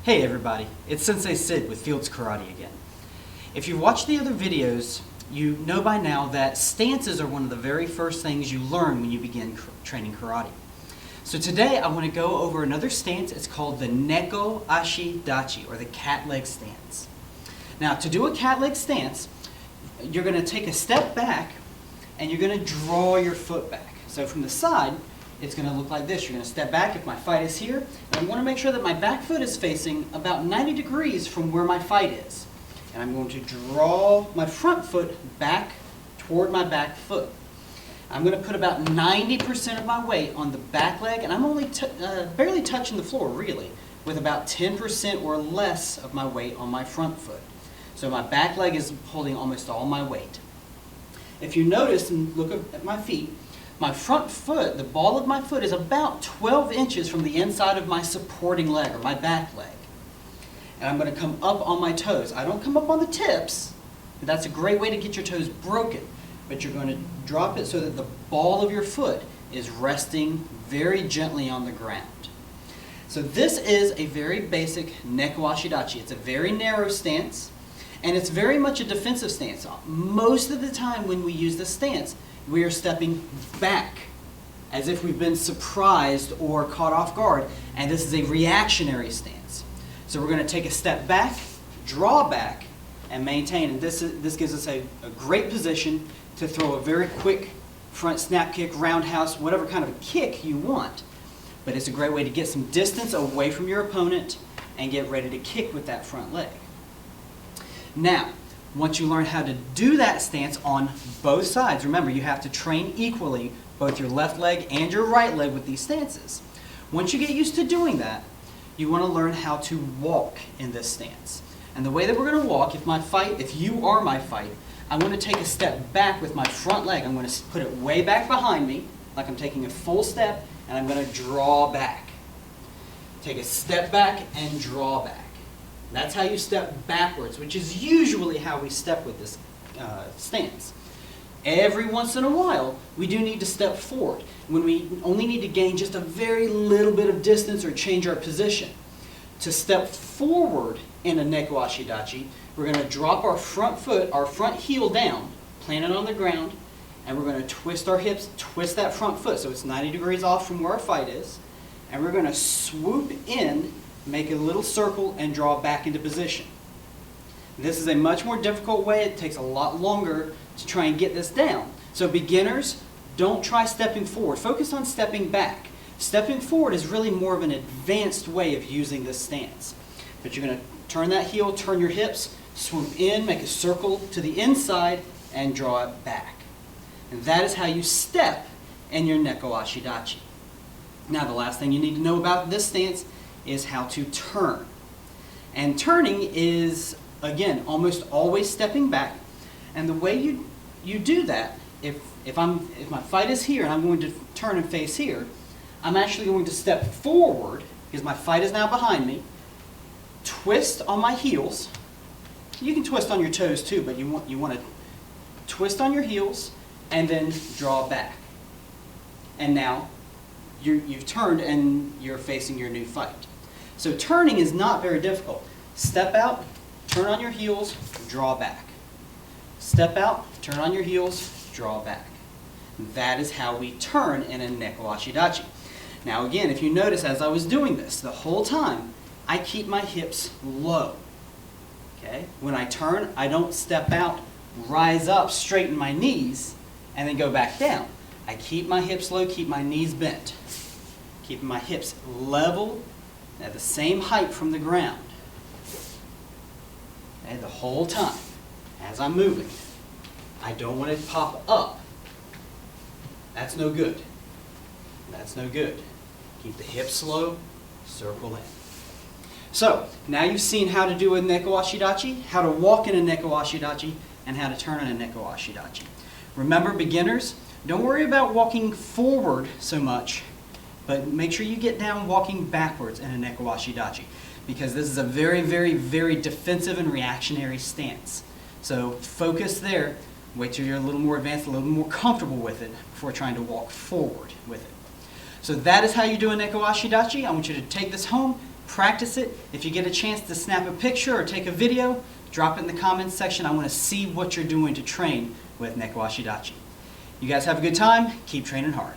Hey everybody, it's Sensei Sid with Fields Karate again. If you've watched the other videos, you know by now that stances are one of the very first things you learn when you begin training karate. So today I want to go over another stance. It's called the NekoAshi Dachi, or the cat leg stance. Now to do a cat leg stance, you're going to take a step back and you're going to draw your foot back. So from the side, it's going to look like this. You're going to step back if my fight is here, and I want to make sure that my back foot is facing about 90 degrees from where my fight is. And I'm going to draw my front foot back toward my back foot. I'm going to put about 90% of my weight on the back leg, and I'm only barely touching the floor, really, with about 10% or less of my weight on my front foot. So my back leg is holding almost all my weight. If you notice and look at my feet, my front foot, the ball of my foot, is about 12 inches from the inside of my supporting leg, or my back leg. And I'm going to come up on my toes. I don't come up on the tips. That's a great way to get your toes broken. But you're going to drop it so that the ball of your foot is resting very gently on the ground. So this is a very basic NekoAshi Dachi. It's a very narrow stance, and it's very much a defensive stance. Most of the time when we use this stance, we are stepping back as if we've been surprised or caught off guard, and this is a reactionary stance. So we're going to take a step back, draw back, and maintain. And this gives us a great position to throw a very quick front snap kick, roundhouse, whatever kind of a kick you want. But it's a great way to get some distance away from your opponent and get ready to kick with that front leg. Now, once you learn how to do that stance on both sides, remember you have to train equally both your left leg and your right leg with these stances. Once you get used to doing that, you want to learn how to walk in this stance. And the way that we're going to walk, if you are my fight, I'm going to take a step back with my front leg. I'm going to put it way back behind me, like I'm taking a full step, and I'm going to draw back. Take a step back and draw back. That's how you step backwards, which is usually how we step with this stance. Every once in a while, we do need to step forward, when we only need to gain just a very little bit of distance or change our position. To step forward in a NekoAshi Dachi, we're going to drop our front foot, our front heel down, plant it on the ground, and we're going to twist our hips, twist that front foot so it's 90 degrees off from where our fight is, and we're going to swoop in, make a little circle, and draw back into position. This is a much more difficult way. It takes a lot longer to try and get this down. So beginners, don't try stepping forward. Focus on stepping back. Stepping forward is really more of an advanced way of using this stance. But you're going to turn that heel, turn your hips, swoop in, make a circle to the inside, and draw it back. And that is how you step in your NekoAshi Dachi. Now the last thing you need to know about this stance is how to turn. And turning is, again, almost always stepping back. And the way you do that, if my fight is here and I'm going to turn and face here, I'm actually going to step forward because my fight is now behind me, twist on my heels. You can twist on your toes too, but you want to twist on your heels and then draw back. And now you've turned and you're facing your new fight. So turning is not very difficult. Step out, turn on your heels, draw back. Step out, turn on your heels, draw back. That is how we turn in a NekoAshi Dachi. Now again, if you notice as I was doing this, the whole time I keep my hips low. Okay? When I turn, I don't step out, rise up, straighten my knees, and then go back down. I keep my hips low, keep my knees bent. Keeping my hips level at the same height from the ground. Okay, the whole time as I'm moving. I don't want it to pop up. That's no good. That's no good. Keep the hips low, circle in. So, now you've seen how to do a NekoAshi Dachi, how to walk in a NekoAshi Dachi, and how to turn in a NekoAshi Dachi. Remember, beginners, don't worry about walking forward so much, but make sure you get down walking backwards in a NekoAshi Dachi, because this is a very, very, very defensive and reactionary stance. So focus there. Wait till you're a little more advanced, a little more comfortable with it before trying to walk forward with it. So that is how you do a NekoAshi Dachi. I want you to take this home, Practice it. If you get a chance to snap a picture or take a video, drop it in the comments section. I want to see what you're doing to train with NekoAshi Dachi. You guys have a good time. Keep training hard.